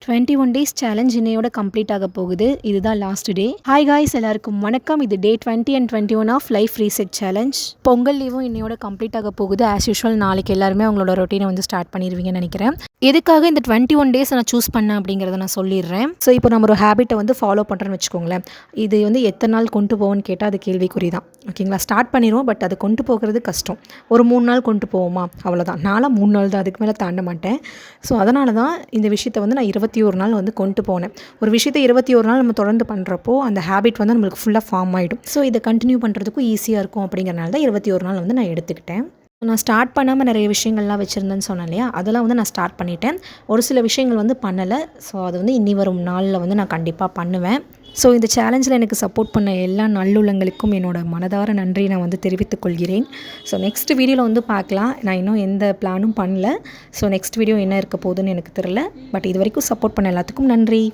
21 days challenge இன்னையோட complete ஆக போகுது. இதுதான் லாஸ்ட் டே. ஹாய் காய்ஸ், எல்லாருக்கும் வணக்கம். இது day 20 and 21 of life reset challenge. Pongal லீவும் இன்னையோட கம்ப்ளீட் ஆக போகுது. ஆஸ் யூஷுவல் நாளைக்கு எல்லாருமே அவங்களோட ரொட்டீனை வந்து ஸ்டார்ட் பண்ணிடுவீங்கன்னு நினைக்கிறேன். எதுக்காக இந்த 21 டேஸ் நான் சூஸ் பண்ணேன் அப்படிங்கிறத நான் சொல்லிடுறேன். ஸோ இப்போ நம்ம ஒரு ஹேபிட்டை வந்து ஃபாலோ பண்ணுறேன்னு வச்சுக்கோங்களேன். இது வந்து எத்தனை நாள் கொண்டு போவோன்னு கேட்டால் அது கேள்விக்குறி தான். ஓகேங்களா, ஸ்டார்ட் பண்ணிடுவோம். பட் அது கொண்டு போகிறது கஷ்டம். ஒரு 3 நாள் கொண்டு போவோமா, அவ்வளோதான். நானும் 3 நாள் தான், அதுக்கு மேலே தாண்ட மாட்டேன். ஸோ அதனால தான் இந்த விஷயத்தை வந்து நான் 21 நாள் வந்து கொண்டு போனேன். ஒரு விஷயத்தை 21 நாள் நம்ம தொடர்ந்து பண்ணுறப்போ அந்த ஹேபிட் வந்து நம்மளுக்கு ஃபுல்லாக ஃபார்ம் ஆகிடும். ஸோ இதை கண்டினியூ பண்ணுறதுக்கும் ஈஸியாக இருக்கும். அப்படிங்கிறனால தான் 21 நாள் வந்து நான் எடுத்துக்கிட்டேன். நான் ஸ்டார்ட் பண்ணாமல் நிறைய விஷயங்கள்லாம் வச்சுருந்தேன்னு சொன்னேன் இல்லையா, அதெல்லாம் வந்து நான் ஸ்டார்ட் பண்ணிட்டேன். ஒரு சில விஷயங்கள் வந்து பண்ணலை. ஸோ அது வந்து இனி வரும் நாளில் வந்து நான் கண்டிப்பாக பண்ணுவேன். ஸோ இந்த சேலஞ்சில் எனக்கு சப்போர்ட் பண்ண எல்லா நல்லுள்ளங்களுக்கும் என்னோட மனதார நன்றி நான் வந்து தெரிவித்துக் கொள்கிறேன். ஸோ நெக்ஸ்ட் வீடியோவில் வந்து பார்க்கலாம். நான் இன்னும் எந்த பிளானும் பண்ணல. ஸோ நெக்ஸ்ட் வீடியோ என்ன இருக்க போகுதுன்னு எனக்கு தெரியல. பட் இது வரைக்கும் சப்போர்ட் பண்ண எல்லாத்துக்கும் நன்றி.